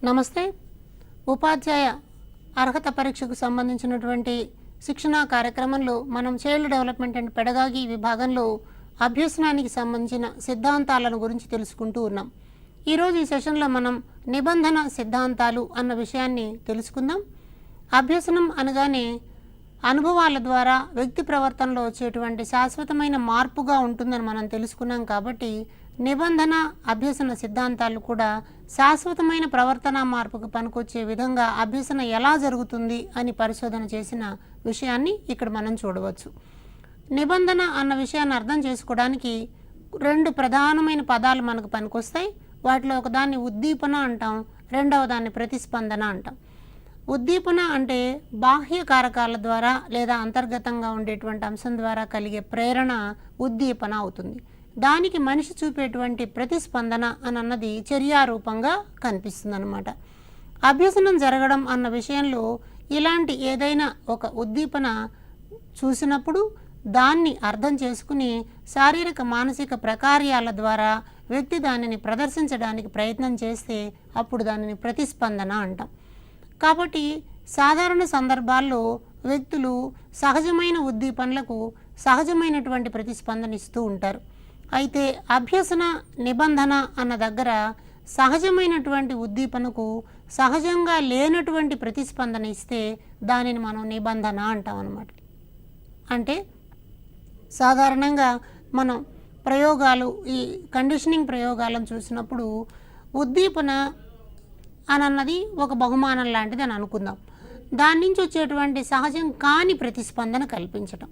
నమస్తే. ఉపాధ్యాయ అర్హత పరీక్షకు సంబంధించినటువంటి శిక్షణా కార్యక్రమంలో మనం చైల్డ్ డెవలప్మెంట్ అండ్ పెడగాగి విభాగంలో అభ్యసనానికి సంబంధించిన సిద్ధాంతాలను గురించి తెలుసుకుంటూ ఉన్నాం. ఈరోజు ఈ సెషన్లో మనం నిబంధన సిద్ధాంతాలు అన్న విషయాన్ని తెలుసుకుందాం. అభ్యసనం అనగానే అనుభవాల ద్వారా వ్యక్తి ప్రవర్తనలో వచ్చేటువంటి శాశ్వతమైన మార్పుగా ఉంటుందని మనం తెలుసుకున్నాం. కాబట్టి నిబంధన అభ్యసన సిద్ధాంతాలు కూడా శాశ్వతమైన ప్రవర్తన మార్పుకు పనికొచ్చే విధంగా అభ్యసన ఎలా జరుగుతుంది అని పరిశోధన చేసిన విషయాన్ని ఇక్కడ మనం చూడవచ్చు. నిబంధన అన్న విషయాన్ని అర్థం చేసుకోవడానికి రెండు ప్రధానమైన పదాలు మనకు పనికొస్తాయి. వాటిలో ఒకదాన్ని ఉద్దీపన అంటాం, రెండవ దాన్ని ప్రతిస్పందన అంటాం. ఉద్దీపన అంటే బాహ్య కారకాల ద్వారా లేదా అంతర్గతంగా ఉండేటువంటి అంశం ద్వారా కలిగే ప్రేరణ ఉద్దీపన అవుతుంది. దానికి మనిషి చూపేటువంటి ప్రతిస్పందన అన్నది చర్యారూపంగా కనిపిస్తుంది అన్నమాట. అభ్యసనం జరగడం అన్న విషయంలో ఇలాంటి ఏదైనా ఒక ఉద్దీపన చూసినప్పుడు దాన్ని అర్థం చేసుకుని శారీరక మానసిక ప్రకార్యాల ద్వారా వ్యక్తి దానిని ప్రదర్శించడానికి ప్రయత్నం చేస్తే అప్పుడు దానిని ప్రతిస్పందన అంటాం. కాబట్టి సాధారణ సందర్భాల్లో వ్యక్తులు సహజమైన ఉద్దీపనలకు సహజమైనటువంటి ప్రతిస్పందన ఇస్తూ ఉంటారు. అయితే అభ్యసన నిబంధన అన్న దగ్గర సహజమైనటువంటి ఉద్దీపనకు సహజంగా లేనటువంటి ప్రతిస్పందన ఇస్తే దానిని మనం నిబంధన అంటాం అన్నమాట. అంటే సాధారణంగా మనం ప్రయోగాలు, ఈ కండిషనింగ్ ప్రయోగాలను చూసినప్పుడు ఉద్దీపన అన్నది ఒక బహుమానం లాంటిది అని అనుకుందాం. దాని నుంచి వచ్చేటువంటి సహజం కాని ప్రతిస్పందన కల్పించటం.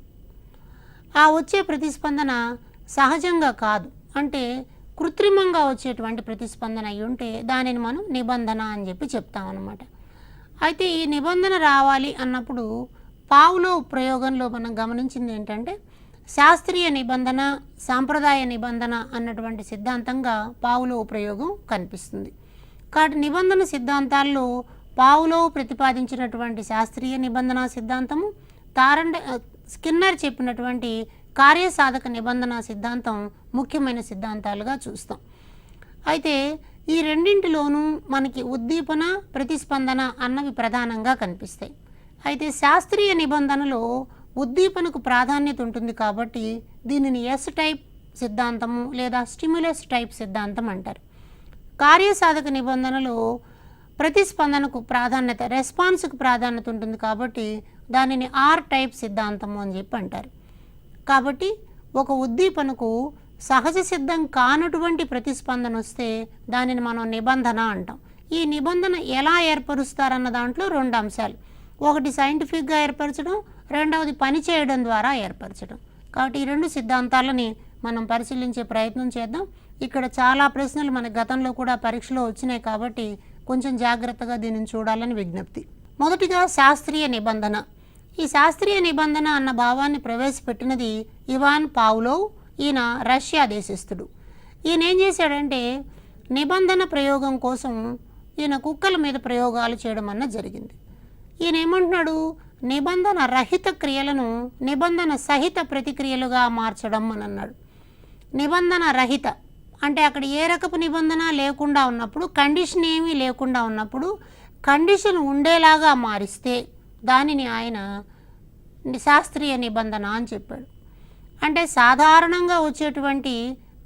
ఆ వచ్చే ప్రతిస్పందన సహజంగా కాదు, అంటే కృత్రిమంగా వచ్చేటువంటి ప్రతిస్పందన అయి ఉంటే దానిని మనం నిబంధన అని చెప్పి చెప్తామన్నమాట. అయితే ఈ నిబంధన రావాలి అన్నప్పుడు పావ్లోవ్ ప్రయోగంలో మనం గమనించింది ఏంటంటే శాస్త్రీయ నిబంధన, సాంప్రదాయ నిబంధన అన్నటువంటి సిద్ధాంతంగా పావ్లోవ్ ప్రయోగం కనిపిస్తుంది. కాబట్టి నిబంధన సిద్ధాంతాల్లో పావ్లోవ్ ప్రతిపాదించినటువంటి శాస్త్రీయ నిబంధన సిద్ధాంతము, స్కిన్నర్ చెప్పినటువంటి కార్యసాధక నిబంధన సిద్ధాంతం ముఖ్యమైన సిద్ధాంతాలుగా చూస్తాం. అయితే ఈ రెండింటిలోనూ మనకి ఉద్దీపన, ప్రతిస్పందన అన్నవి ప్రధానంగా కనిపిస్తాయి. అయితే శాస్త్రీయ నిబంధనలో ఉద్దీపనకు ప్రాధాన్యత ఉంటుంది కాబట్టి దీనిని ఎస్ టైప్ సిద్ధాంతము లేదా స్టిమ్యులస్ టైప్ సిద్ధాంతం అంటారు. కార్యసాధక నిబంధనలో ప్రతిస్పందనకు ప్రాధాన్యత, రెస్పాన్స్కు ప్రాధాన్యత ఉంటుంది కాబట్టి దానిని ఆర్ టైప్ సిద్ధాంతము అని చెప్పి అంటారు. కాబట్టి ఒక ఉద్దీపనకు సహజ సిద్ధం కానటువంటి ప్రతిస్పందన వస్తే దానిని మనం నిబంధన అంటాం. ఈ నిబంధన ఎలా ఏర్పరుస్తారన్న దాంట్లో రెండు అంశాలు, ఒకటి సైంటిఫిక్గా ఏర్పరచడం, రెండవది పని చేయడం ద్వారా ఏర్పరచడం. కాబట్టి ఈ రెండు సిద్ధాంతాలని మనం పరిశీలించే ప్రయత్నం చేద్దాం. ఇక్కడ చాలా ప్రశ్నలు మన గతంలో కూడా పరీక్షలో వచ్చినాయి కాబట్టి కొంచెం జాగ్రత్తగా దీనిని చూడాలని విజ్ఞప్తి. మొదటిగా శాస్త్రీయ నిబంధన. ఈ శాస్త్రీయ నిబంధన అన్న భావాన్ని ప్రవేశపెట్టినది ఇవాన్ పావ్లోవ్. ఈయన రష్యా దేశస్థుడు. ఈయన ఏం చేశాడంటే నిబంధన ప్రయోగం కోసం ఈయన కుక్కల మీద ప్రయోగాలు చేయడం అన్న జరిగింది. ఈయన ఏమంటున్నాడు, నిబంధన రహిత క్రియలను నిబంధన సహిత ప్రతిక్రియలుగా మార్చడం అని అన్నాడు. నిబంధన రహిత అంటే అక్కడ ఏ రకపు నిబంధన లేకుండా ఉన్నప్పుడు, కండిషన్ ఏమీ లేకుండా ఉన్నప్పుడు కండిషన్ ఉండేలాగా మారిస్తే దానిని ఆయన శాస్త్రీయ నిబంధన అని చెప్పాడు. అంటే సాధారణంగా వచ్చేటువంటి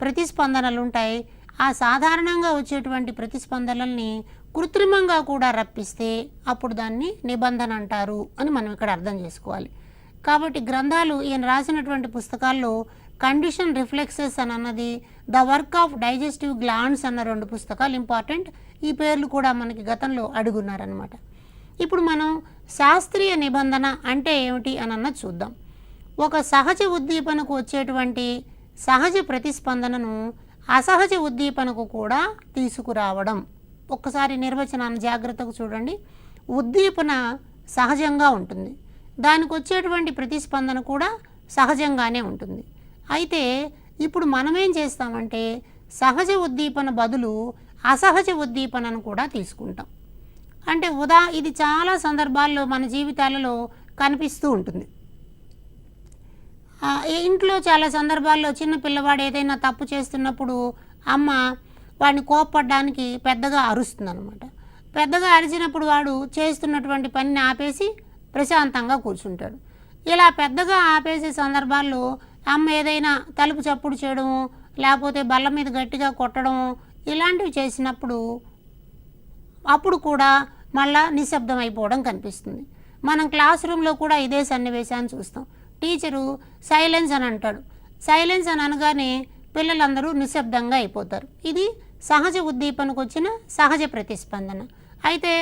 ప్రతిస్పందనలు ఉంటాయి, ఆ సాధారణంగా వచ్చేటువంటి ప్రతిస్పందనల్ని కృత్రిమంగా కూడా రప్పిస్తే అప్పుడు దాన్ని నిబంధన అంటారు అని మనం ఇక్కడ అర్థం చేసుకోవాలి. కాబట్టి గ్రంథాలు, ఈయన రాసినటువంటి పుస్తకాల్లో కండిషన్ రిఫ్లెక్సెస్ అని అన్నది, the work of digestive glands అన్న రెండు పుస్తకాలు ఇంపార్టెంట్. ఈ పేర్లు కూడా మనకి గతంలో అడుగున్నారనమాట. ఇప్పుడు మనం శాస్త్రీయ నిబంధన అంటే ఏమిటి అని అన్నది చూద్దాం. ఒక సహజ ఉద్దీపనకు వచ్చేటువంటి సహజ ప్రతిస్పందనను అసహజ ఉద్దీపనకు కూడా తీసుకురావడం. ఒక్కసారి నిర్వచనాన్ని జాగ్రత్తగా చూడండి. ఉద్దీపన సహజంగా ఉంటుంది, దానికి వచ్చేటువంటి ప్రతిస్పందన కూడా సహజంగానే ఉంటుంది. అయితే ఇప్పుడు మనమేం చేస్తామంటే సహజ ఉద్దీపన బదులు అసహజ ఉద్దీపనను కూడా తీసుకుంటాం. అంటే ఇది చాలా సందర్భాల్లో మన జీవితాలలో కనిపిస్తూ ఉంటుంది. ఇంట్లో చాలా సందర్భాల్లో చిన్న పిల్లవాడు ఏదైనా తప్పు చేస్తున్నప్పుడు అమ్మ వాడిని కోప్పడడానికి పెద్దగా అరుస్తుందన్నమాట. పెద్దగా అరిచినప్పుడు వాడు చేస్తున్నటువంటి పనిని ఆపేసి ప్రశాంతంగా కూర్చుంటాడు. ఇలా పెద్దగా ఆపేసే సందర్భాల్లో అమ్మ ఏదైనా తలుపు చప్పుడు చేయడము, లేకపోతే బల్ల మీద గట్టిగా కొట్టడము ఇలాంటివి చేసినప్పుడు అప్పుడు కూడా మళ్ళా నిశ్శబ్దం అయిపోవడం కనిపిస్తుంది. మనం క్లాస్ రూమ్లో కూడా ఇదే సన్నివేశాన్ని చూస్తాం. టీచరు సైలెన్స్ అని అంటాడు. సైలెన్స్ అని అనగానే పిల్లలందరూ నిశ్శబ్దంగా అయిపోతారు. ఇది సహజ ఉద్దీపనకు వచ్చిన సహజ ప్రతిస్పందన. అయితే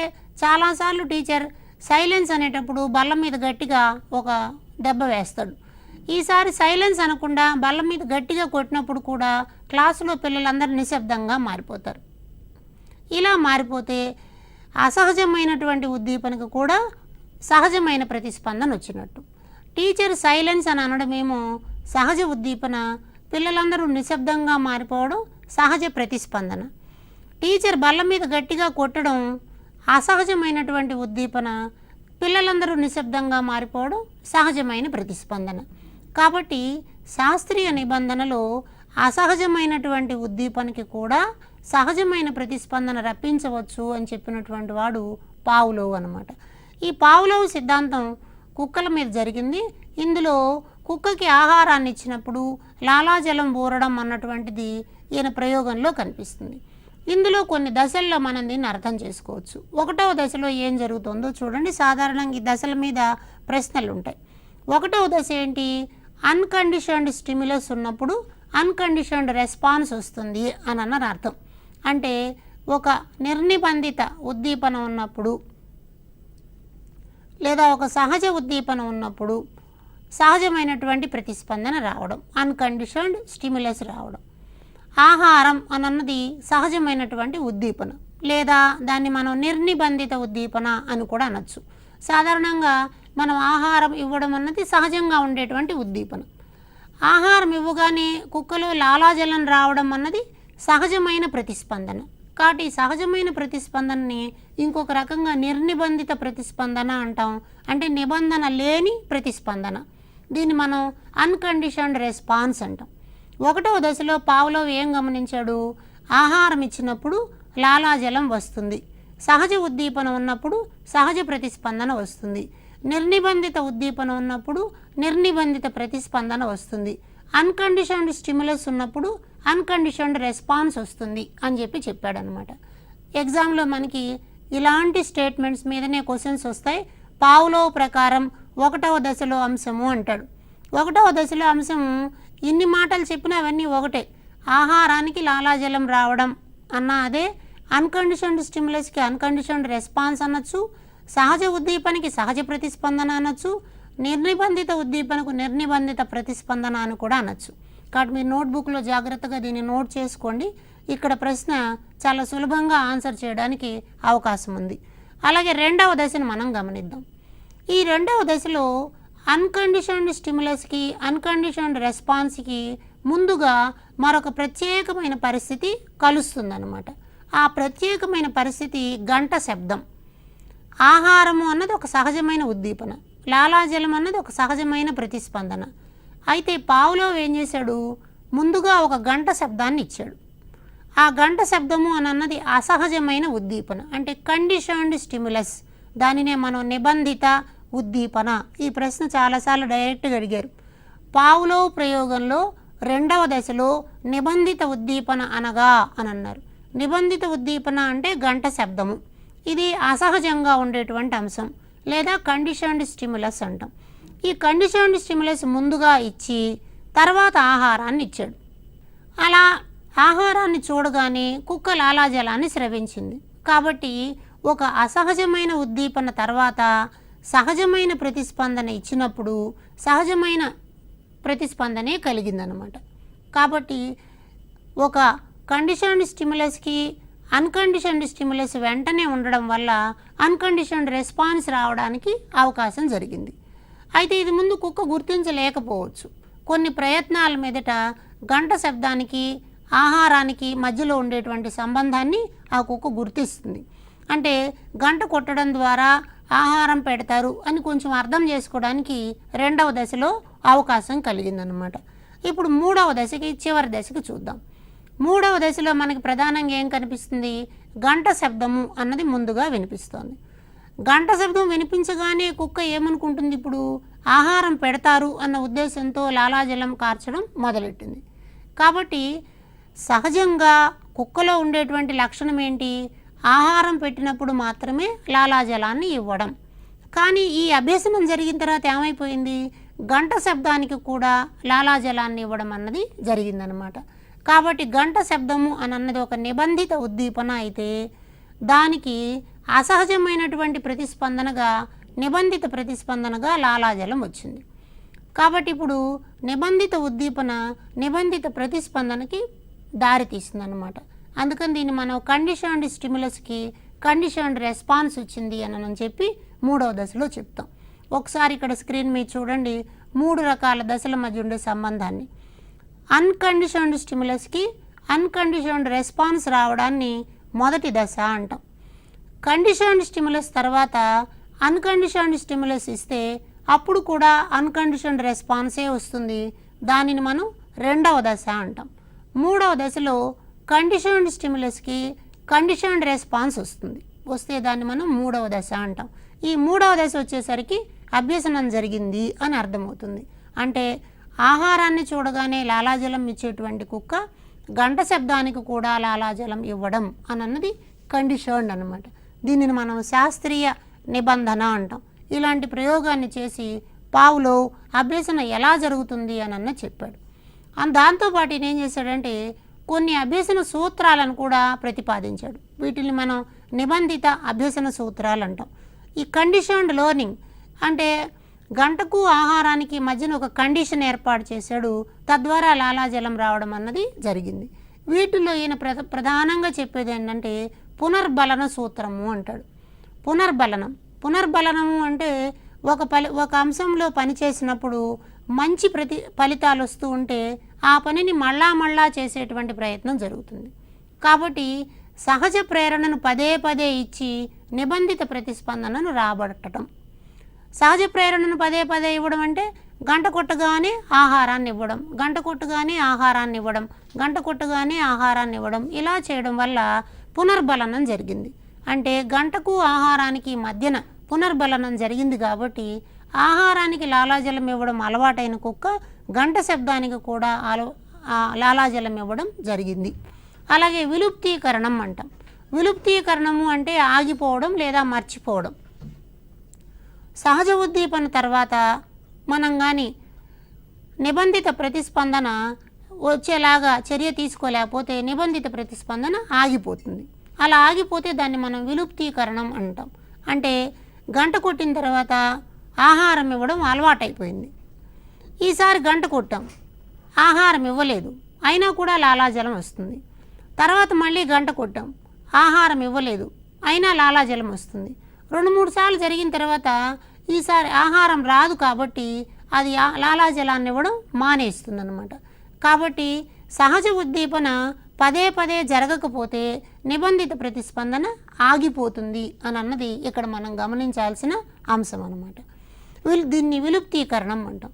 చాలాసార్లు టీచర్ సైలెన్స్ అనేటప్పుడు బల్ల మీద గట్టిగా ఒక దెబ్బ వేస్తాడు. ఈసారి సైలెన్స్ అనకుండా బల్ల మీద గట్టిగా కొట్టినప్పుడు కూడా క్లాసులో పిల్లలందరూ నిశ్శబ్దంగా మారిపోతారు. ఇలా మారిపోతే అసహజమైనటువంటి ఉద్దీపనకు కూడా సహజమైన ప్రతిస్పందన వచ్చినట్టు. టీచర్ సైలెన్స్ అని అనడమేమో సహజ ఉద్దీపన, పిల్లలందరూ నిశ్శబ్దంగా మారిపోవడం సహజ ప్రతిస్పందన. టీచర్ బల్ల మీద గట్టిగా కొట్టడం అసహజమైనటువంటి ఉద్దీపన, పిల్లలందరూ నిశ్శబ్దంగా మారిపోవడం సహజమైన ప్రతిస్పందన. కాబట్టి శాస్త్రీయ నిబంధనలో అసహజమైనటువంటి ఉద్దీపనకి కూడా సహజమైన ప్రతిస్పందన రప్పించవచ్చు అని చెప్పినటువంటి వాడు పావ్లోవ్ అన్నమాట. ఈ పావ్లోవ్ సిద్ధాంతం కుక్కల మీద జరిగింది. ఇందులో కుక్కకి ఆహారాన్ని ఇచ్చినప్పుడు లాలాజలం ఊరడం అన్నటువంటిది ఈయన ప్రయోగంలో కనిపిస్తుంది. ఇందులో కొన్ని దశల్లో మనం దీన్ని అర్థం చేసుకోవచ్చు. 1వ దశలో ఏం జరుగుతుందో చూడండి. సాధారణంగా ఈ దశల మీద ప్రశ్నలు ఉంటాయి. 1వ దశ ఏంటి? అన్కండిషన్డ్ స్టిమ్యులస్ ఉన్నప్పుడు అన్కండిషన్డ్ రెస్పాన్స్ వస్తుంది అని అన్నారు అర్థం. అంటే ఒక నిర్నిబంధిత ఉద్దీపన ఉన్నప్పుడు లేదా ఒక సహజ ఉద్దీపన ఉన్నప్పుడు సహజమైనటువంటి ప్రతిస్పందన రావడం, అన్కండిషన్డ్ స్టిమ్యులస్ రావడం. ఆహారం అన్నది సహజమైనటువంటి ఉద్దీపన, లేదా దాన్ని మనం నిర్నిబంధిత ఉద్దీపన అని కూడా అనొచ్చు. సాధారణంగా మనం ఆహారం ఇవ్వడం అన్నది సహజంగా ఉండేటువంటి ఉద్దీపన. ఆహారం ఇవ్వగానే కుక్కలో లాలాజలం రావడం అన్నది సహజమైన ప్రతిస్పందన. కాబట్టి సహజమైన ప్రతిస్పందనని ఇంకొక రకంగా నిర్నిబంధిత ప్రతిస్పందన అంటాం. అంటే నిబంధన లేని ప్రతిస్పందన. దీన్ని మనం అన్కండిషన్డ్ రెస్పాన్స్ అంటాం. 1వ దశలో పావ్లోవ్ ఏం గమనించాడు? ఆహారం ఇచ్చినప్పుడు లాలాజలం వస్తుంది, సహజ ఉద్దీపన ఉన్నప్పుడు సహజ ప్రతిస్పందన వస్తుంది, నిర్నిబంధిత ఉద్దీపన ఉన్నప్పుడు నిర్నిబంధిత ప్రతిస్పందన వస్తుంది, అన్కండిషన్డ్ స్టిమ్యులస్ ఉన్నప్పుడు అన్కండిషన్డ్ రెస్పాన్స్ వస్తుంది అని చెప్పాడనమాట. ఎగ్జామ్లో మనకి ఇలాంటి స్టేట్మెంట్స్ మీదనే క్వశ్చన్స్ వస్తాయి. పావ్లోవ్ ప్రకారం 1వ దశలో అంశము అంటాడు. 1వ దశలో అంశం ఇన్ని మాటలు చెప్పినా అవన్నీ ఒకటే. ఆహారానికి లాలాజలం రావడం అన్న అదే, అన్కండిషన్డ్ స్టిమ్యులస్కి అన్కండిషన్డ్ రెస్పాన్స్ అనొచ్చు, సహజ ఉద్దీపనకి సహజ ప్రతిస్పందన అనొచ్చు, నిర్నిబంధిత ఉద్దీపనకు నిర్నిబంధిత ప్రతిస్పందన అని కూడా అనొచ్చు. కాబట్టి మీరు నోట్బుక్లో జాగ్రత్తగా దీన్ని నోట్ చేసుకోండి. ఇక్కడ ప్రశ్న చాలా సులభంగా ఆన్సర్ చేయడానికి అవకాశం ఉంది. అలాగే 2వ దశను మనం గమనిద్దాం. ఈ 2వ దశలో అన్కండిషన్డ్ స్టిమ్యులస్కి అన్కండిషన్డ్ రెస్పాన్స్కి ముందుగా మరొక ప్రత్యేకమైన పరిస్థితి కలుస్తుందన్నమాట. ఆ ప్రత్యేకమైన పరిస్థితి గంట శబ్దం. ఆహారము అన్నది ఒక సహజమైన ఉద్దీపన, లాలాజలం అన్నది ఒక సహజమైన ప్రతిస్పందన. అయితే పావ్లోవ్ ఏం చేశాడు? ముందుగా ఒక గంట శబ్దాన్ని ఇచ్చాడు. ఆ గంట శబ్దము అని అన్నది అసహజమైన ఉద్దీపన, అంటే కండిషన్డ్ స్టిమ్యులస్. దానినే మనం నిబంధిత ఉద్దీపన. ఈ ప్రశ్న చాలాసార్లు డైరెక్ట్గా అడిగారు. పావ్లోవ్ ప్రయోగంలో 2వ దశలో నిబంధిత ఉద్దీపన అనగా అని అన్నారు. నిబంధిత ఉద్దీపన అంటే గంట శబ్దము. ఇది అసహజంగా ఉండేటువంటి అంశం, లేదా కండిషన్డ్ స్టిమ్యులస్ అంటాం. ఈ కండిషన్డ్ స్టిమ్యులస్ ముందుగా ఇచ్చి తర్వాత ఆహారాన్ని ఇచ్చాడు. అలా ఆహారాన్ని చూడగానే కుక్క లాలాజలాన్ని స్రవించింది. కాబట్టి ఒక అసహజమైన ఉద్దీపన తర్వాత సహజమైన ప్రతిస్పందన ఇచ్చినప్పుడు సహజమైన ప్రతిస్పందనే కలిగిందనమాట. కాబట్టి ఒక కండిషన్డ్ స్టిమ్యులస్కి అన్కండిషన్డ్ స్టిమ్యులస్ వెంటనే ఉండడం వల్ల అన్కండిషన్డ్ రెస్పాన్స్ రావడానికి అవకాశం జరిగింది. అయితే ఇది ముందు కుక్క గుర్తించలేకపోవచ్చు. కొన్ని ప్రయత్నాల మీదట గంట శబ్దానికి ఆహారానికి మధ్యలో ఉండేటువంటి సంబంధాన్ని ఆ కుక్క గుర్తిస్తుంది. అంటే గంట కొట్టడం ద్వారా ఆహారం పెడతారు అని కొంచెం అర్థం చేసుకోవడానికి 2వ దశలో అవకాశం కలిగిందనమాట. ఇప్పుడు 3వ దశకి చివరి దశకి చూద్దాం. 3వ దశలో మనకి ప్రధానంగా ఏం కనిపిస్తుంది? గంట శబ్దము అన్నది ముందుగా వినిపిస్తోంది. గంట శబ్దం వినిపించగానే కుక్క ఏమనుకుంటుంది, ఇప్పుడు ఆహారం పెడతారు అన్న ఉద్దేశంతో లాలాజలం కార్చడం మొదలెట్టింది. కాబట్టి సహజంగా కుక్కలో ఉండేటువంటి లక్షణం ఏంటి, ఆహారం పెట్టినప్పుడు మాత్రమే లాలాజలాన్ని ఇవ్వడం. కానీ ఈ అభ్యసనం జరిగిన తర్వాత ఏమైపోయింది, గంట శబ్దానికి కూడా లాలాజలాన్ని ఇవ్వడం అన్నది జరిగిందనమాట. కాబట్టి గంట శబ్దము అని అన్నది ఒక నిబంధిత ఉద్దీపన అయితే దానికి అసహజమైనటువంటి ప్రతిస్పందనగా నిబంధిత ప్రతిస్పందనగా లాలాజలం వచ్చింది. కాబట్టి ఇప్పుడు నిబంధిత ఉద్దీపన నిబంధిత ప్రతిస్పందనకి దారితీస్తుంది అన్నమాట. అందుకని దీన్ని మనం కండిషన్డ్ స్టిమ్యులస్కి కండిషన్డ్ రెస్పాన్స్ వచ్చింది అని చెప్పి 3వ దశలో చెప్తాం. ఒకసారి ఇక్కడ స్క్రీన్ మీద చూడండి 3 రకాల దశల మధ్య ఉండే సంబంధాన్ని. అన్కండిషన్డ్ స్టిమ్యులస్కి అన్కండిషన్డ్ రెస్పాన్స్ రావడాన్ని మొదటి దశ అంటాం. కండిషన్డ్ స్టిమ్యులస్ తర్వాత అన్కండిషన్డ్ స్టిమ్యులస్ ఇస్తే అప్పుడు కూడా అన్కండిషన్డ్ రెస్పాన్సే వస్తుంది, దానిని మనం 2వ దశ అంటాం. 3వ దశలో కండిషన్డ్ స్టిమ్యులస్కి కండిషన్డ్ రెస్పాన్స్ వస్తే దాన్ని మనం 3వ దశ అంటాం. ఈ 3వ దశ వచ్చేసరికి అభ్యసనం జరిగింది అని అర్థమవుతుంది. అంటే ఆహారాన్ని చూడగానే లాలాజలం ఇచ్చేటువంటి కుక్క గంట శబ్దానికి కూడా లాలాజలం ఇవ్వడం అని అన్నది కండిషన్డ్ అన్నమాట. దీనిని మనం శాస్త్రీయ నిబంధన అంటాం. ఇలాంటి ప్రయోగాన్ని చేసి పావ్లోవ్ అభ్యసన ఎలా జరుగుతుంది అని చెప్పాడు. దాంతోపాటు ఈయన ఏం చేశాడంటే కొన్ని అభ్యసన సూత్రాలను కూడా ప్రతిపాదించాడు. వీటిని మనం నిబంధిత అభ్యసన సూత్రాలు అంటాం. ఈ కండిషన్డ్ లెర్నింగ్ అంటే గంటకు ఆహారానికి మధ్యన ఒక కండిషన్ ఏర్పాటు చేశాడు, తద్వారా లాలాజలం రావడం అన్నది జరిగింది. వీటిలో ఈయన ప్రధానంగా చెప్పేది ఏంటంటే పునర్బలన సూత్రము అంటాడు. పునర్బలనము అంటే ఒక అంశంలో పని చేసినప్పుడు మంచి ఫలితాలు వస్తూ ఉంటే ఆ పనిని మళ్ళా చేసేటువంటి ప్రయత్నం జరుగుతుంది. కాబట్టి సహజ ప్రేరణను పదే పదే ఇచ్చి నిబంధిత ప్రతిస్పందనను రాబట్టడం. సహజ ప్రేరణను పదే పదే ఇవ్వడం అంటే గంట కొట్టగానే ఆహారాన్ని ఇవ్వడం, గంట కొట్టగానే ఆహారాన్ని ఇవ్వడం, గంట కొట్టగానే ఆహారాన్ని ఇవ్వడం, ఇలా చేయడం వల్ల పునర్బలనం జరిగింది. అంటే గంటకు ఆహారానికి మధ్యన పునర్బలనం జరిగింది కాబట్టి ఆహారానికి లాలాజలం ఇవ్వడం అలవాటైన కుక్క గంట శబ్దానికి కూడా లాలాజలం ఇవ్వడం జరిగింది. అలాగే విలుప్తీకరణం అంటాం. విలుప్తీకరణము అంటే ఆగిపోవడం లేదా మర్చిపోవడం. సహజ ఉద్దీపన తర్వాత మనం కానీ నిబంధిత ప్రతిస్పందన వచ్చేలాగా చర్య తీసుకోలేకపోతే నిబంధిత ప్రతిస్పందన ఆగిపోతుంది. అలా ఆగిపోతే దాన్ని మనం విలుప్తీకరణం అంటాం. అంటే గంట కొట్టిన తర్వాత ఆహారం ఇవ్వడం అలవాటైపోయింది. ఈసారి గంట కొట్టాం, ఆహారం ఇవ్వలేదు, అయినా కూడా లాలాజలం వస్తుంది. తర్వాత మళ్ళీ గంట కొట్టాం, ఆహారం ఇవ్వలేదు, అయినా లాలాజలం వస్తుంది. 2-3 సార్లు జరిగిన తర్వాత ఈసారి ఆహారం రాదు కాబట్టి అది లాలాజలాన్ని ఇవ్వడం మానేస్తుంది అన్నమాట. కాబట్టి సహజ ఉద్దీపన పదే పదే జరగకపోతే నిబంధిత ప్రతిస్పందన ఆగిపోతుంది అని అన్నది ఇక్కడ మనం గమనించాల్సిన అంశం అన్నమాట. దీన్ని విలుప్తీకరణం అంటాం.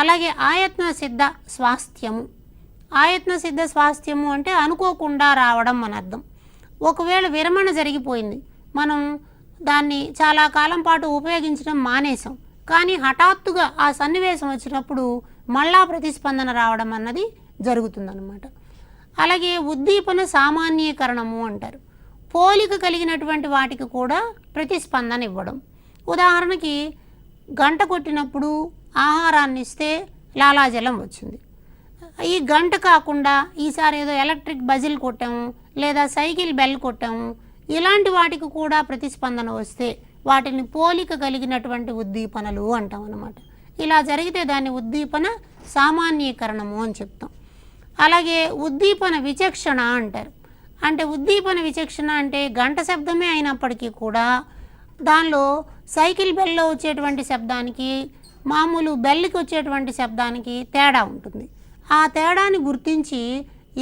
అలాగే ఆయత్న సిద్ధ స్వాస్థ్యము. ఆయత్న సిద్ధ స్వాస్థ్యము అంటే అనుకోకుండా రావడం అని అర్థం. ఒకవేళ విరమణ జరిగిపోయింది, మనం దాన్ని చాలా కాలం పాటు ఉపయోగించడం మానేసాం, కానీ హఠాత్తుగా ఆ సన్నివేశం వచ్చినప్పుడు మళ్ళా ప్రతిస్పందన రావడం అన్నది జరుగుతుందన్నమాట. అలాగే ఉద్దీపన సామాన్యీకరణము అంటారు. పోలిక కలిగినటువంటి వాటికి కూడా ప్రతిస్పందన ఇవ్వడం. ఉదాహరణకి గంట కొట్టినప్పుడు ఆహారాన్ని ఇస్తే లాలాజలం వచ్చింది. ఈ గంట కాకుండా ఈసారి ఏదో ఎలక్ట్రిక్ బజిల్ కొట్టాము లేదా సైకిల్ బెల్ కొట్టాము, ఇలాంటి వాటికి కూడా ప్రతిస్పందన వస్తే వాటిని పోలిక కలిగినటువంటి ఉద్దీపనలు అంటాం అన్నమాట. ఇలా జరిగితే దాన్ని ఉద్దీపన సామాన్యీకరణము అని చెప్తాం. అలాగే ఉద్దీపన విచక్షణ అంటారు. అంటే ఉద్దీపన విచక్షణ అంటే గంట శబ్దమే అయినప్పటికీ కూడా దానిలో సైకిల్ బెల్లో వచ్చేటువంటి శబ్దానికి మామూలు బెల్కి వచ్చేటువంటి శబ్దానికి తేడా ఉంటుంది. ఆ తేడాని గుర్తించి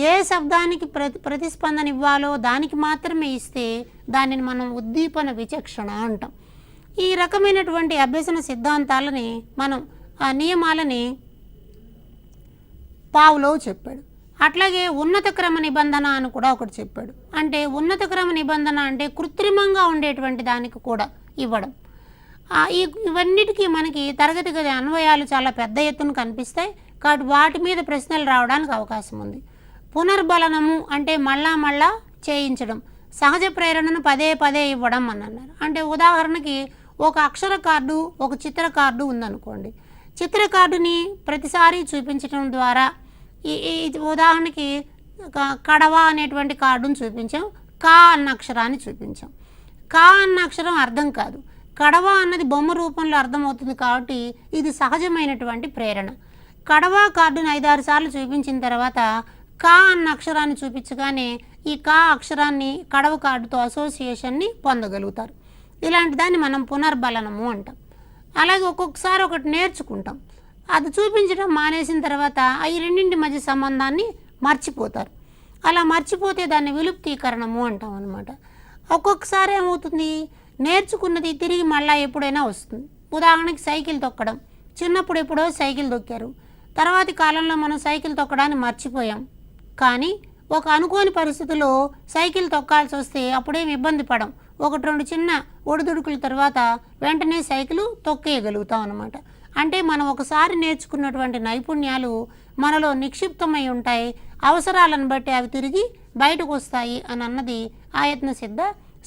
ఏ శబ్దానికి ప్రతిస్పందన ఇవ్వాలో దానికి మాత్రమే ఇస్తే దానిని మనం ఉద్దీపన విచక్షణ అంటాం. ఈ రకమైనటువంటి అభ్యసన సిద్ధాంతాలని మనం ఆ నియమాలని పావ్లోవ్ చెప్పాడు. అట్లాగే ఉన్నత క్రమ నిబంధన అని కూడా ఒకటి చెప్పాడు. అంటే ఉన్నత క్రమ నిబంధన అంటే కృత్రిమంగా ఉండేటువంటి దానికి కూడా ఇవ్వడం. ఇవన్నిటికీ మనకి తరగతి గది అన్వయాలు చాలా పెద్ద ఎత్తున కనిపిస్తాయి. కాబట్టి వాటి మీద ప్రశ్నలు రావడానికి అవకాశం ఉంది. పునర్బలనము అంటే మళ్ళా చేయించడం, సహజ ప్రేరణను పదే పదే ఇవ్వడం అని అన్నారు. అంటే ఉదాహరణకి ఒక అక్షర కార్డు, ఒక చిత్ర కార్డు ఉందనుకోండి. చిత్ర కార్డుని ప్రతిసారి చూపించడం ద్వారా ఉదాహరణకి కడవ అనేటువంటి కార్డును చూపించాం, కా అన్న అక్షరాన్ని చూపించాం. కా అన్న అక్షరం అర్థం కాదు, కడవ అన్నది బొమ్మ రూపంలో అర్థమవుతుంది. కాబట్టి ఇది సహజమైనటువంటి ప్రేరణ. కడవ కార్డును 5-6 సార్లు చూపించిన తర్వాత కా అన్న అక్షరాన్ని చూపించగానే ఈ కా అక్షరాన్ని కడవ కార్డుతో అసోసియేషన్ని పొందగలుగుతారు. ఇలాంటి దాన్ని మనం పునర్బలనము అంటాం. అలాగే ఒక్కొక్కసారి ఒకటి నేర్చుకుంటాం, అది చూపించడం మానేసిన తర్వాత ఈ రెండింటి మధ్య సంబంధాన్ని మర్చిపోతారు. అలా మర్చిపోతే దాన్ని విలుప్తీకరణము అంటాం అన్నమాట. ఒక్కొక్కసారి ఏమవుతుంది, నేర్చుకున్నది తిరిగి మళ్ళీ ఎప్పుడైనా వస్తుంది. ఉదాహరణకి సైకిల్ తొక్కడం. చిన్నప్పుడు ఎప్పుడో సైకిల్ తొక్కారు, తర్వాతి కాలంలో మనం సైకిల్ తొక్కడాన్ని మర్చిపోయాం. కానీ ఒక అనుకోని పరిస్థితుల్లో సైకిల్ తొక్కాల్సి వస్తే అప్పుడేం ఇబ్బంది పడం, 1-2 చిన్న ఒడిదుడుకుల తర్వాత వెంటనే సైకిల్ తొక్కేయగలుగుతాం అన్నమాట. అంటే మనం ఒకసారి నేర్చుకున్నటువంటి నైపుణ్యాలు మనలో నిక్షిప్తమై ఉంటాయి, అవసరాలను బట్టి అవి తిరిగి బయటకు వస్తాయి అని అన్నది ఆయత్న సిద్ధ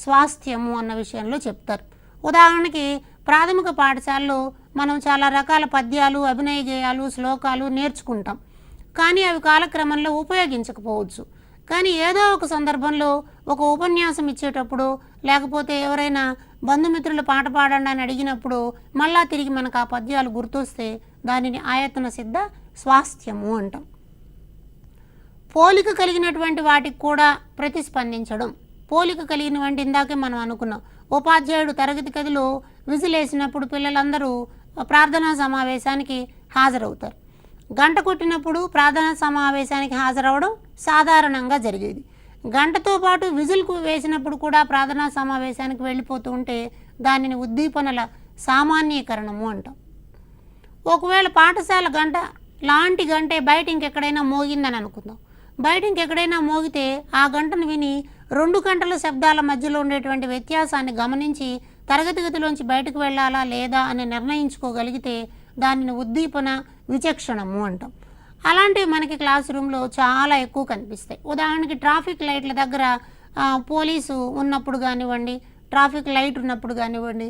స్వాస్థ్యము అన్న విషయంలో చెప్తారు. ఉదాహరణకి ప్రాథమిక పాఠశాలలో మనం చాలా రకాల పద్యాలు, అభినయ గేయాలు, శ్లోకాలు నేర్చుకుంటాం. కానీ అవి కాలక్రమంలో ఉపయోగించకపోవచ్చు. కానీ ఏదో ఒక సందర్భంలో ఒక ఉపన్యాసం ఇచ్చేటప్పుడు, లేకపోతే ఎవరైనా బంధుమిత్రులు పాట పాడండి అని అడిగినప్పుడు మళ్ళా తిరిగి మనకు ఆ పద్యాలు గుర్తొస్తే దానిని ఆయతన సిద్ధ స్వాస్థ్యము అంటాం. పోలిక కలిగినటువంటి వాటికి కూడా ప్రతిస్పందించడం. పోలిక కలిగినటువంటి ఇందాకే మనం అనుకున్నాం, ఉపాధ్యాయుడు తరగతి గదిలో విజిలేసినప్పుడు పిల్లలందరూ ప్రార్థనా సమావేశానికి హాజరవుతారు. గంట కొట్టినప్పుడు ప్రార్థనా సమావేశానికి హాజరవడం సాధారణంగా జరిగేది. గంటతో పాటు విజిల్కు వేసినప్పుడు కూడా ప్రార్థనా సమావేశానికి వెళ్ళిపోతూ ఉంటే దానిని ఉద్దీపనల సామాన్యీకరణము అంటాం. ఒకవేళ పాఠశాల గంట లాంటి గంటే బయట ఇంకెక్కడైనా మోగిందని అనుకుందాం. బయట ఇంకెక్కడైనా మోగితే ఆ గంటను విని 2 గంటల శబ్దాల మధ్యలో ఉండేటువంటి వ్యత్యాసాన్ని గమనించి తరగతి గదిలోంచి బయటకు వెళ్ళాలా లేదా అని నిర్ణయించుకోగలిగితే దానిని ఉద్దీపన విచక్షణము అంటాం. అలాంటివి మనకి క్లాస్ రూమ్లో చాలా ఎక్కువ కనిపిస్తాయి. ఉదాహరణకి ట్రాఫిక్ లైట్ల దగ్గర పోలీసు ఉన్నప్పుడు కానివ్వండి, ట్రాఫిక్ లైట్ ఉన్నప్పుడు కానివ్వండి,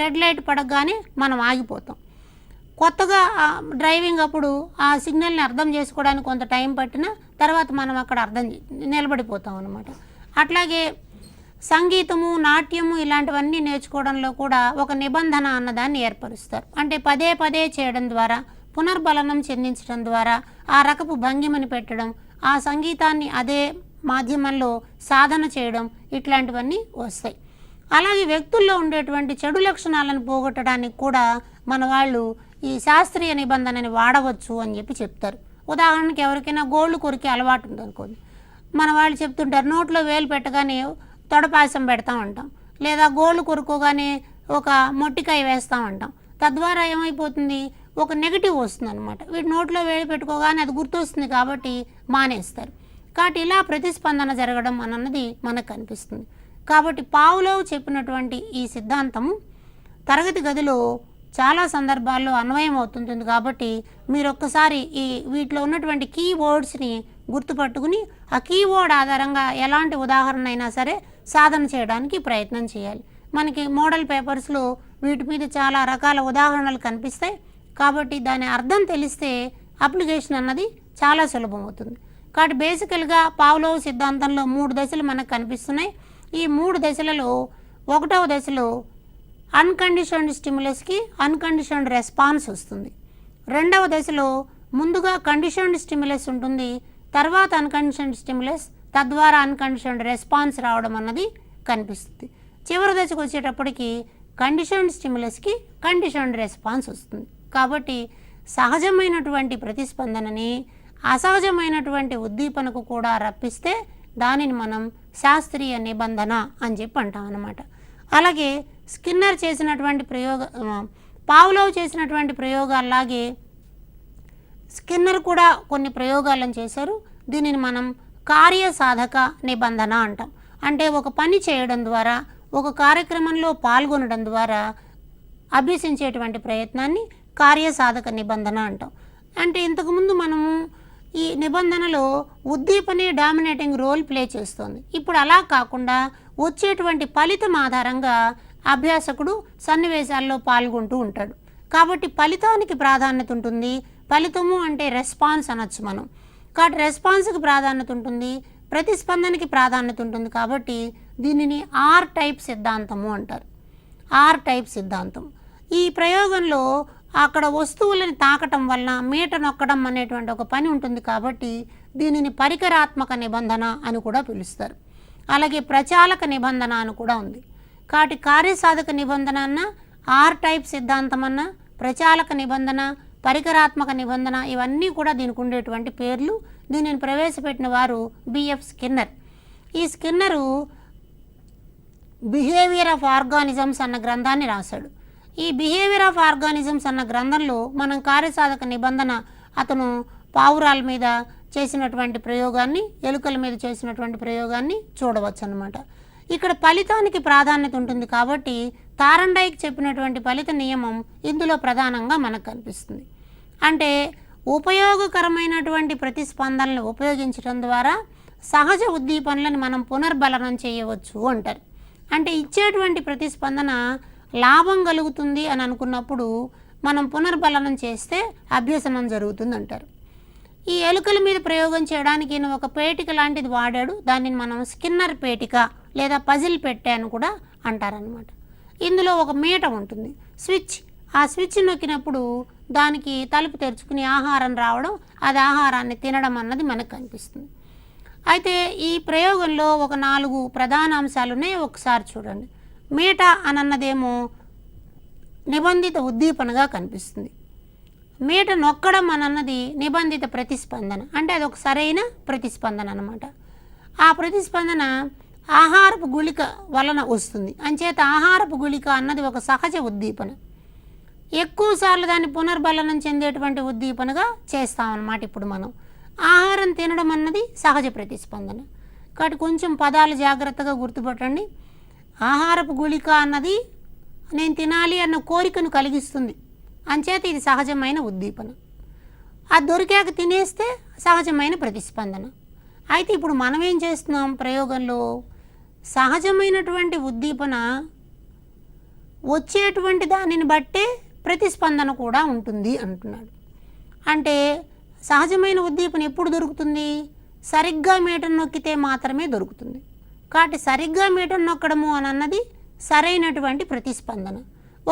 రెడ్ లైట్ పడగానే మనం ఆగిపోతాం. కొత్తగా డ్రైవింగ్ అప్పుడు ఆ సిగ్నల్ని అర్థం చేసుకోవడానికి కొంత టైం పట్టినా తర్వాత మనం అక్కడ నిలబడిపోతాం అన్నమాట. అట్లాగే సంగీతము, నాట్యము ఇలాంటివన్నీ నేర్చుకోవడంలో కూడా ఒక నిబంధన అన్నదాన్ని ఏర్పరుస్తారు. అంటే పదే పదే చేయడం ద్వారా, పునర్బలనం చెందించడం ద్వారా ఆ రకపు భంగిమని పెట్టడం, ఆ సంగీతాన్ని అదే మాధ్యమంలో సాధన చేయడం, ఇట్లాంటివన్నీ వస్తాయి. అలాగే వ్యక్తుల్లో ఉండేటువంటి చెడు లక్షణాలను పోగొట్టడానికి కూడా మన వాళ్ళు ఈ శాస్త్రీయ నిబంధనని వాడవచ్చు అని చెప్తారు. ఉదాహరణకి ఎవరికైనా గోళ్ళు కొరికే అలవాటు ఉందనుకోండి, మన వాళ్ళు చెప్తుంటారు నోట్లో వేలు పెట్టగానే తొడపాయసం పెడతాం అంటాం, లేదా గోళ్ళు కొరుకోగానే ఒక మొట్టికాయ వేస్తాం అంటాం. తద్వారా ఏమైపోతుంది, ఒక నెగిటివ్ వస్తుంది అనమాట. వీటి నోట్లో వేలు పెట్టుకోగానే అది గుర్తొస్తుంది కాబట్టి మానేస్తారు. కాబట్టి ఇలా ప్రతిస్పందన జరగడం అన్నది మనకు కనిపిస్తుంది. కాబట్టి పావ్లోవ్ చెప్పినటువంటి ఈ సిద్ధాంతము తరగతి గదిలో చాలా సందర్భాల్లో అన్వయం అవుతుంటుంది. కాబట్టి మీరు ఒక్కసారి వీటిలో ఉన్నటువంటి కీవర్డ్స్ని గుర్తుపట్టుకుని ఆ కీవర్డ్ ఆధారంగా ఎలాంటి ఉదాహరణ అయినా సరే సాధన చేయడానికి ప్రయత్నం చేయాలి. మనకి మోడల్ పేపర్స్లో వీటి మీద చాలా రకాల ఉదాహరణలు కనిపిస్తాయి. కాబట్టి దాని అర్థం తెలిస్తే అప్లికేషన్ అన్నది చాలా సులభం అవుతుంది. కాబట్టి బేసికల్గా పావ్లోవ్ సిద్ధాంతంలో 3 దశలు మనకు కనిపిస్తున్నాయి. ఈ 3 దశలలో 1వ దశలో అన్కండిషన్డ్ స్టిమ్యులస్కి అన్కండిషన్డ్ రెస్పాన్స్ వస్తుంది. 2వ దశలో ముందుగా కండిషన్డ్ స్టిమ్యులస్ ఉంటుంది, తర్వాత అన్కండిషన్డ్ స్టిమ్యులస్, తద్వారా అన్కండిషన్డ్ రెస్పాన్స్ రావడం అన్నది కనిపిస్తుంది. చివరి దశకు వచ్చేటప్పటికి కండిషన్డ్ స్టిమ్యులస్కి కండిషన్డ్ రెస్పాన్స్ వస్తుంది. కాబట్టి సహజమైనటువంటి ప్రతిస్పందనని అసహజమైనటువంటి ఉద్దీపనకు కూడా రప్పిస్తే దానిని మనం శాస్త్రీయ నిబంధన అని అంటాం అన్నమాట. అలాగే స్కిన్నర్ చేసినటువంటి పావ్లోవ్ చేసినటువంటి ప్రయోగాల్లాగే స్కిన్నర్ కూడా కొన్ని ప్రయోగాలను చేశారు. దీనిని మనం కార్యసాధక నిబంధన అంటాం. అంటే ఒక పని చేయడం ద్వారా, ఒక కార్యక్రమంలో పాల్గొనడం ద్వారా అభ్యసించేటువంటి ప్రయత్నాన్ని కార్యసాధక నిబంధన అంటాం. అంటే ఇంతకుముందు మనము ఈ నిబంధనలో ఉద్దీపనే డామినేటింగ్ రోల్ ప్లే చేస్తుంది. ఇప్పుడు అలా కాకుండా వచ్చేటువంటి ఫలితం ఆధారంగా అభ్యాసకుడు సన్నివేశాల్లో పాల్గొంటూ ఉంటాడు. కాబట్టి ఫలితానికి ప్రాధాన్యత ఉంటుంది. ఫలితము అంటే రెస్పాన్స్ అనొచ్చు మనం. కాబట్టి రెస్పాన్స్కి ప్రాధాన్యత ఉంటుంది, ప్రతిస్పందనకి ప్రాధాన్యత ఉంటుంది. కాబట్టి దీనిని ఆర్ టైప్ సిద్ధాంతము అంటారు. ఆర్ టైప్ సిద్ధాంతం. ఈ ప్రయోగంలో అక్కడ వస్తువులను తాకటం వలన మీట నొక్కడం అనేటువంటి ఒక పని ఉంటుంది. కాబట్టి దీనిని పరికరాత్మక నిబంధన అని కూడా పిలుస్తారు. అలాగే ప్రచాలక నిబంధన అని కూడా ఉంది. కాబట్టి కార్యసాధక నిబంధన అన్న, ఆర్ టైప్ సిద్ధాంతం అన్న, ప్రచాలక నిబంధన, పరికరాత్మక నిబంధన ఇవన్నీ కూడా దీనికి ఉండేటువంటి పేర్లు. దీనిని ప్రవేశపెట్టిన వారు బిఎఫ్ స్కిన్నర్. ఈ స్కిన్నరు బిహేవియర్ ఆఫ్ ఆర్గానిజమ్స్ అన్న గ్రంథాన్ని రాశాడు. ఈ బిహేవియర్ ఆఫ్ ఆర్గానిజమ్స్ అన్న గ్రంథంలో మనం కార్యసాధక నిబంధన అతను పావురాల మీద చేసినటువంటి ప్రయోగాన్ని, ఎలుకల మీద చేసినటువంటి ప్రయోగాన్ని చూడవచ్చు అన్నమాట. ఇక్కడ ఫలితానికి ప్రాధాన్యత ఉంటుంది. కాబట్టి తారండైకి చెప్పినటువంటి ఫలిత నియమం ఇందులో ప్రధానంగా మనకు కనిపిస్తుంది. అంటే ఉపయోగకరమైనటువంటి ప్రతిస్పందనలను ఉపయోగించడం ద్వారా సహజ ఉద్దీపనలను మనం పునర్బలనం చేయవచ్చు అంటారు. అంటే ఇచ్చేటువంటి ప్రతిస్పందన లాభం కలుగుతుంది అని అనుకున్నప్పుడు మనం పునర్బలనం చేస్తే అభ్యసనం జరుగుతుంది అంటారు. ఈ ఎలుకల మీద ప్రయోగం చేయడానికి ఈయన ఒక పేటిక లాంటిది వాడాడు. దానిని మనం స్కిన్నర్ పేటిక లేదా పజిల్ పెట్టె అని కూడా అంటారనమాట. ఇందులో ఒక మీట ఉంటుంది, స్విచ్. ఆ స్విచ్ నొక్కినప్పుడు దానికి తలుపు తెరుచుకుని ఆహారం రావడం, అది ఆహారాన్ని తినడం అన్నది మనకు కనిపిస్తుంది. అయితే ఈ ప్రయోగంలో ఒక 4 ప్రధాన అంశాలు ఉన్నాయి. ఒకసారి చూడండి. మీట అన్నదేమో నిబంధిత ఉద్దీపనగా కనిపిస్తుంది. మీట నొక్కడం అన్నది నిబంధిత ప్రతిస్పందన. అంటే అది ఒక సరైన ప్రతిస్పందన అన్నమాట. ఆ ప్రతిస్పందన ఆహారపు గుళిక వలన వస్తుంది. అంచేత ఆహారపు గుళిక అన్నది ఒక సహజ ఉద్దీపన. ఎక్కువసార్లు దాన్ని పునర్బలనం చెందేటువంటి ఉద్దీపనగా చేస్తామన్నమాట. ఇప్పుడు మనం ఆహారం తినడం అన్నది సహజ ప్రతిస్పందన. కాబట్టి కొంచెం పదాలు జాగ్రత్తగా గుర్తుపట్టండి. ఆహారపు గుళిక అన్నది నేను తినాలి అన్న కోరికను కలిగిస్తుంది. అంచేత ఇది సహజమైన ఉద్దీపన. అది దొరికాక తినేస్తే సహజమైన ప్రతిస్పందన. అయితే ఇప్పుడు మనం ఏం చేస్తున్నాం ప్రయోగంలో, సహజమైనటువంటి ఉద్దీపన వచ్చేటువంటి దానిని బట్టే ప్రతిస్పందన కూడా ఉంటుంది అంటున్నాడు. అంటే సహజమైన ఉద్దీపన ఎప్పుడు దొరుకుతుంది? సరిగ్గా మీటను నొక్కితే మాత్రమే దొరుకుతుంది. కాబట్టి సరిగ్గా మీటను నొక్కడము అని అన్నది సరైనటువంటి ప్రతిస్పందన.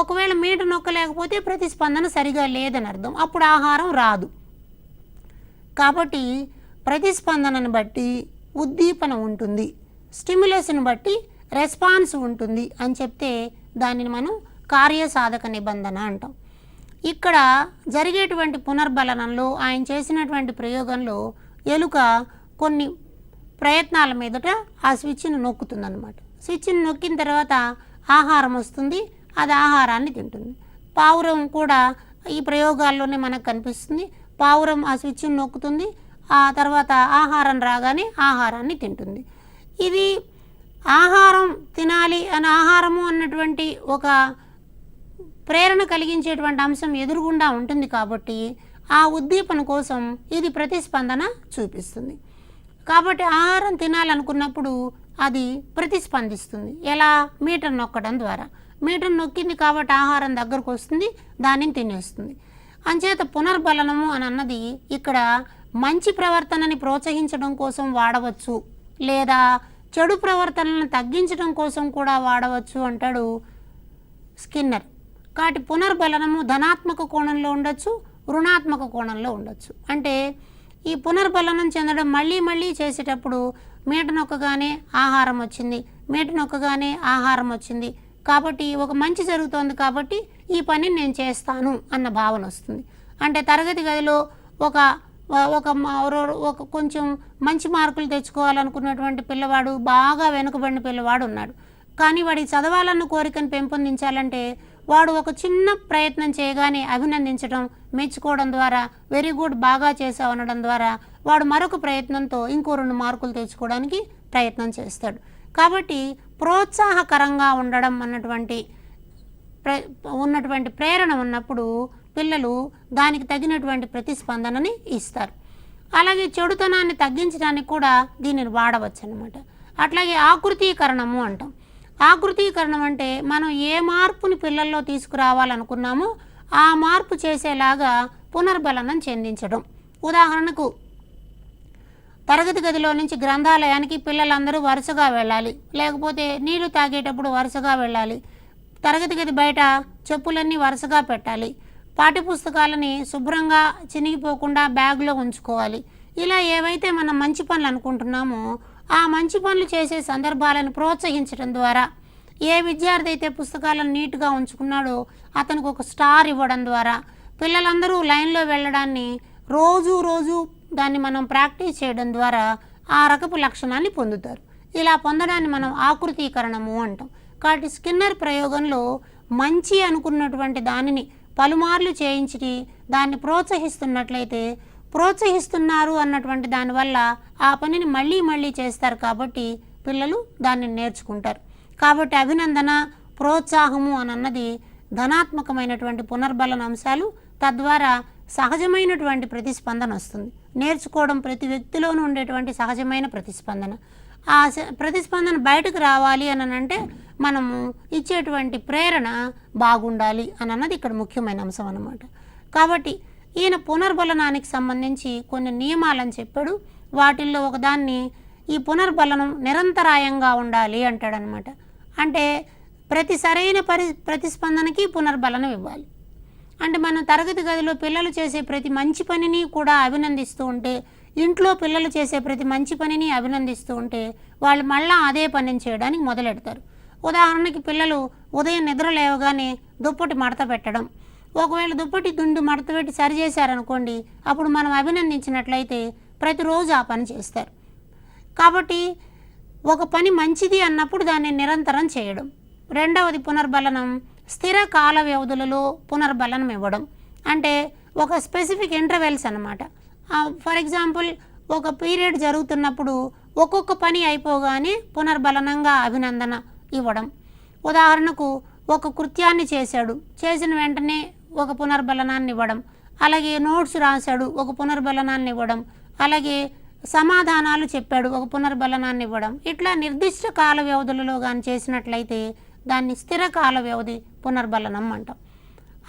ఒకవేళ మీట నొక్కలేకపోతే ప్రతిస్పందన సరిగా లేదని అర్థం, అప్పుడు ఆహారం రాదు. కాబట్టి ప్రతిస్పందనను బట్టి ఉద్దీపన ఉంటుంది, స్టిమ్యులస్ని బట్టి రెస్పాన్స్ ఉంటుంది అని చెప్తే దానిని మనం కార్యసాధక నిబంధన అంటాం. ఇక్కడ జరిగేటువంటి పునర్బలనంలో ఆయన చేసినటువంటి ప్రయోగంలో ఎలుక కొన్ని ప్రయత్నాల మీదట ఆ స్విచ్ని నొక్కుతుందన్నమాట. స్విచ్ని నొక్కిన తర్వాత ఆహారం వస్తుంది, అది ఆహారాన్ని తింటుంది. పావురం కూడా ఈ ప్రయోగాల్లోనే మనకు కనిపిస్తుంది. పావురం ఆ స్విచ్ని నొక్కుతుంది, ఆ తర్వాత ఆహారం రాగానే ఆహారాన్ని తింటుంది. ఇది ఆహారం తినాలి అని ఆహారము అన్నటువంటి ఒక ప్రేరణ కలిగించేటువంటి అంశం ఎదురుగుండా ఉంటుంది. కాబట్టి ఆ ఉద్దీపన కోసం ఇది ప్రతిస్పందన చూపిస్తుంది. కాబట్టి ఆహారం తినాలనుకున్నప్పుడు అది ప్రతిస్పందిస్తుంది. ఎలా? మీటను నొక్కడం ద్వారా. మీటను నొక్కింది కాబట్టి ఆహారం దగ్గరకు వస్తుంది, దానిని తినేస్తుంది. అంచేత పునర్బలనము అని అన్నది ఇక్కడ మంచి ప్రవర్తనని ప్రోత్సహించడం కోసం వాడవచ్చు, లేదా చెడు ప్రవర్తనలను తగ్గించడం కోసం కూడా వాడవచ్చు అంటాడు స్కిన్నర్. కాబట్టి పునర్బలనము ధనాత్మక కోణంలో ఉండొచ్చు, రుణాత్మక కోణంలో ఉండొచ్చు. అంటే ఈ పునర్బలనం చెందడం మళ్ళీ మళ్ళీ చేసేటప్పుడు మీట నొక్కగానే ఆహారం వచ్చింది, మీట నొక్కగానే ఆహారం వచ్చింది, కాబట్టి ఒక మంచి జరుగుతోంది కాబట్టి ఈ పనిని నేను చేస్తాను అన్న భావన వస్తుంది. అంటే తరగతి గదిలో ఒక కొంచెం మంచి మార్కులు తెచ్చుకోవాలనుకున్నటువంటి పిల్లవాడు, బాగా వెనుకబడిన పిల్లవాడు ఉన్నాడు. కానీ వాడికి చదవాలన్న కోరికను పెంపొందించాలంటే వాడు ఒక చిన్న ప్రయత్నం చేయగానే అభినందించడం, మెచ్చుకోవడం ద్వారా వెరీ గుడ్, బాగా చేసావు అనడం ద్వారా వాడు మరొక ప్రయత్నంతో ఇంకో 2 మార్కులు తెచ్చుకోవడానికి ప్రయత్నం చేస్తాడు. కాబట్టి ప్రోత్సాహకరంగా ఉండడం ఉన్నటువంటి ప్రేరణ ఉన్నప్పుడు పిల్లలు దానికి తగినటువంటి ప్రతిస్పందనని ఇస్తారు. అలాగే చెడుతనాన్ని తగ్గించడానికి కూడా దీనిని వాడవచ్చు అన్నమాట. అట్లాగే ఆకృతీకరణము అంటాం. ఆకృతీకరణం అంటే మనం ఏ మార్పుని పిల్లల్లో తీసుకురావాలనుకున్నామో ఆ మార్పు చేసేలాగా పునర్బలనం చెందించడం. ఉదాహరణకు తరగతి గదిలో నుంచి గ్రంథాలయానికి పిల్లలందరూ వరుసగా వెళ్ళాలి, లేకపోతే నీళ్లు తాగేటప్పుడు వరుసగా వెళ్ళాలి, తరగతి గది బయట చెప్పులన్నీ వరుసగా పెట్టాలి, పాఠ్యపుస్తకాలని శుభ్రంగా చినిగిపోకుండా బ్యాగ్లో ఉంచుకోవాలి. ఇలా ఏవైతే మనం మంచి పనులు అనుకుంటున్నామో ఆ మంచి పనులు చేసే సందర్భాలను ప్రోత్సహించడం ద్వారా, ఏ విద్యార్థి అయితే పుస్తకాలను నీట్గా ఉంచుకున్నాడో అతనికి ఒక స్టార్ ఇవ్వడం ద్వారా, పిల్లలందరూ లైన్లో వెళ్ళడాన్ని రోజు దాన్ని మనం ప్రాక్టీస్ చేయడం ద్వారా ఆ రకపు లక్షణాన్ని పొందుతారు. ఇలా పొందడాన్ని మనం ఆకృతీకరణము అంటాం. కాబట్టి స్కిన్నర్ ప్రయోగంలో మంచి అనుకున్నటువంటి దానిని పలుమార్లు చేయించి దాన్ని ప్రోత్సహిస్తున్నారు అన్నటువంటి దానివల్ల ఆ పనిని మళ్ళీ చేస్తారు. కాబట్టి పిల్లలు దాన్ని నేర్చుకుంటారు. కాబట్టి అభినందన, ప్రోత్సాహము అన్నది ధనాత్మకమైనటువంటి పునర్బలన అంశాలు. తద్వారా సహజమైనటువంటి ప్రతిస్పందన వస్తుంది. నేర్చుకోవడం ప్రతి వ్యక్తిలోనూ ఉండేటువంటి సహజమైన ప్రతిస్పందన. ఆ ప్రతిస్పందన బయటకు రావాలి అంటే మనము ఇచ్చేటువంటి ప్రేరణ బాగుండాలి అన్నది ఇక్కడ ముఖ్యమైన అంశం అన్నమాట. కాబట్టి ఈయన పునర్బలనానికి సంబంధించి కొన్ని నియమాలను చెప్పాడు. వాటిల్లో ఒకదాన్ని ఈ పునర్బలనం నిరంతరాయంగా ఉండాలి అంటాడనమాట. అంటే ప్రతి సరైన ప్రతిస్పందనకి పునర్బలనం ఇవ్వాలి. అంటే మనం తరగతి గదిలో పిల్లలు చేసే ప్రతి మంచి పనిని కూడా అభినందిస్తూ ఉంటే, ఇంట్లో పిల్లలు చేసే ప్రతి మంచి పనిని అభినందిస్తూ ఉంటే వాళ్ళు మళ్ళీ అదే పనిని చేయడానికి మొదలెడతారు. ఉదాహరణకి పిల్లలు ఉదయం నిద్ర లేవగానే దుప్పటి మడత పెట్టడం, ఒకవేళ దుప్పటి దుండు మడత పెట్టి సరి చేశారనుకోండి, అప్పుడు మనం అభినందించినట్లయితే ప్రతిరోజు ఆ పని చేస్తారు. కాబట్టి ఒక పని మంచిది అన్నప్పుడు దాన్ని నిరంతరం చేయడం. రెండవది పునర్బలనం, స్థిర కాల వ్యవధులలో పునర్బలనం ఇవ్వడం. అంటే ఒక స్పెసిఫిక్ ఇంటర్వెల్స్ అన్నమాట. ఫర్ ఎగ్జాంపుల్, ఒక పీరియడ్ జరుగుతున్నప్పుడు ఒక్కొక్క పని అయిపోగానే పునర్బలనంగా అభినందన ఇవ్వడం. ఉదాహరణకు ఒక కృత్యాన్ని చేశాడు, చేసిన వెంటనే ఒక పునర్బలనాన్ని ఇవ్వడం. అలాగే నోట్స్ రాశాడు, ఒక పునర్బలనాన్ని ఇవ్వడం. అలాగే సమాధానాలు చెప్పాడు, ఒక పునర్బలనాన్ని ఇవ్వడం. ఇట్లా నిర్దిష్ట కాల వ్యవధులలో కానీ చేసినట్లయితే దాన్ని స్థిర కాల వ్యవధి పునర్బలనం అంటాం.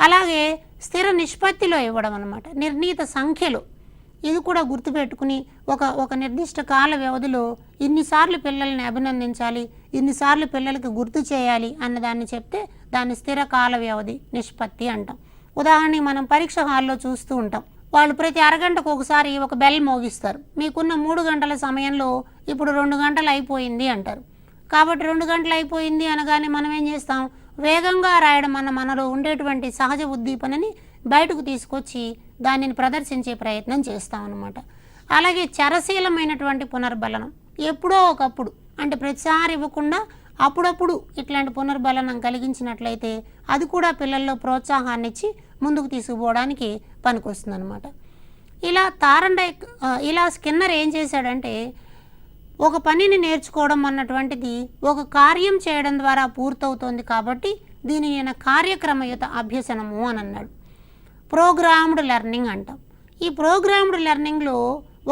అలాగే స్థిర నిష్పత్తిలో ఇవ్వడం అన్నమాట, నిర్ణీత సంఖ్యలో. ఇది కూడా గుర్తుపెట్టుకుని ఒక నిర్దిష్ట కాల వ్యవధిలో ఇన్నిసార్లు పిల్లల్ని అభినందించాలి, ఇన్నిసార్లు పిల్లలకి గుర్తు చేయాలి అన్నదాన్ని చెప్తే దాన్ని స్థిర కాల వ్యవధి నిష్పత్తి అంటాం. ఉదాహరణకి మనం పరీక్ష హాల్లో చూస్తూ ఉంటాం, వాళ్ళు ప్రతి అరగంటకు ఒకసారి ఒక బెల్ మోగిస్తారు. మీకున్న 3 గంటల సమయంలో ఇప్పుడు 2 గంటలు అయిపోయింది అంటారు. కాబట్టి 2 గంటలు అయిపోయింది అనగానే మనం ఏం చేస్తాం, వేగంగా రాయడం మనలో ఉండేటువంటి సహజ ఉద్దీపనని బయటకు తీసుకొచ్చి దానిని ప్రదర్శించే ప్రయత్నం చేస్తామన్నమాట. అలాగే చరశీలమైనటువంటి పునర్బలనం, ఎప్పుడో ఒకప్పుడు, అంటే ప్రతిసారి ఇవ్వకుండా అప్పుడప్పుడు ఇట్లాంటి పునర్బలనం కలిగించినట్లయితే అది కూడా పిల్లల్లో ప్రోత్సాహాన్ని ఇచ్చి ముందుకు తీసుకుపోవడానికి పనికొస్తుంది అనమాట. ఇలా స్కిన్నర్ ఏం చేశాడంటే, ఒక పనిని నేర్చుకోవడం అన్నటువంటిది ఒక కార్యం చేయడం ద్వారా పూర్తవుతోంది. కాబట్టి దీనిని నేను కార్యక్రమయుత అభ్యసనము అని అన్నాడు. ప్రోగ్రామ్డ్ లెర్నింగ్ అంటాం. ఈ ప్రోగ్రామ్డ్ లెర్నింగ్లో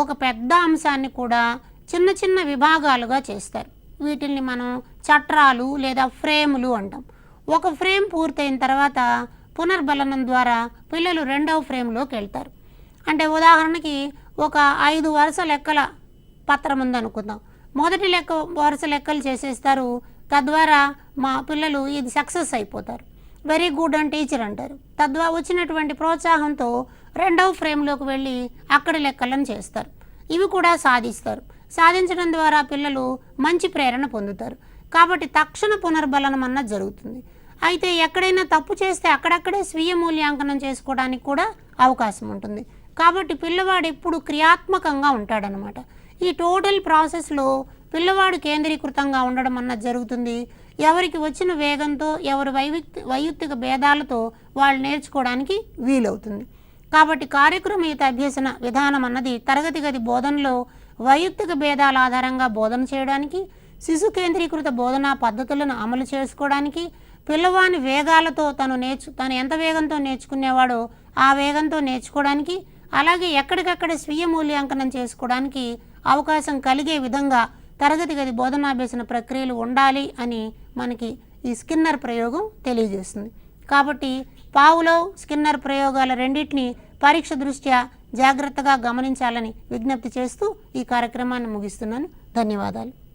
ఒక పెద్ద అంశాన్ని కూడా చిన్న చిన్న విభాగాలుగా చేస్తారు. వీటిని మనం చట్రాలు లేదా ఫ్రేములు అంటాం. ఒక ఫ్రేమ్ పూర్తయిన తర్వాత పునర్బలనం ద్వారా పిల్లలు 2వ ఫ్రేమ్లోకి వెళ్తారు. అంటే ఉదాహరణకి ఒక 5 వరుస లెక్కల పత్రం ఉందనుకుందాం. మొదటి వరుస లెక్కలు చేసేస్తారు. తద్వారా మా పిల్లలు ఇది సక్సెస్ అయిపోతారు, వెరీ గుడ్ అని టీచర్ అంటారు. తద్వారా వచ్చినటువంటి ప్రోత్సాహంతో 2వ ఫ్రేమ్లోకి వెళ్ళి అక్కడి లెక్కలను చేస్తారు. ఇవి కూడా సాధిస్తారు. సాధించడం ద్వారా పిల్లలు మంచి ప్రేరణ పొందుతారు. కాబట్టి తక్షణ పునర్బలనం అన్నది జరుగుతుంది. అయితే ఎక్కడైనా తప్పు చేస్తే అక్కడక్కడే స్వీయ మూల్యాంకనం చేసుకోవడానికి కూడా అవకాశం ఉంటుంది. కాబట్టి పిల్లవాడు ఎప్పుడు క్రియాత్మకంగా ఉంటాడనమాట. ఈ టోటల్ ప్రాసెస్లో పిల్లవాడు కేంద్రీకృతంగా ఉండడం అన్నది జరుగుతుంది. ఎవరికి వచ్చిన వేగంతో ఎవరి వైయక్తిక భేదాలతో వాళ్ళు నేర్చుకోవడానికి వీలవుతుంది. కాబట్టి కార్యక్రమయుత అభ్యసన విధానం అన్నది తరగతి గది బోధనలో వైయక్తిక భేదాల ఆధారంగా బోధన చేయడానికి, శిశు కేంద్రీకృత బోధనా పద్ధతులను అమలు చేసుకోవడానికి, పిల్లవాని వేగాలతో తను ఎంత వేగంతో నేర్చుకునేవాడో ఆ వేగంతో నేర్చుకోవడానికి, అలాగే ఎక్కడికక్కడ స్వీయ మూల్యాంకనం చేసుకోవడానికి అవకాశం కలిగే విధంగా తరగతి గది బోధనాభ్యసన ప్రక్రియలు ఉండాలి అని మనకి ఈ స్కిన్నర్ ప్రయోగం తెలియజేస్తుంది. కాబట్టి పావ్లోవ్, స్కిన్నర్ ప్రయోగాల రెండింటిని పరీక్ష దృష్ట్యా జాగ్రత్తగా గమనించాలని విజ్ఞప్తి చేస్తూ ఈ కార్యక్రమాన్ని ముగిస్తున్నాను. ధన్యవాదాలు.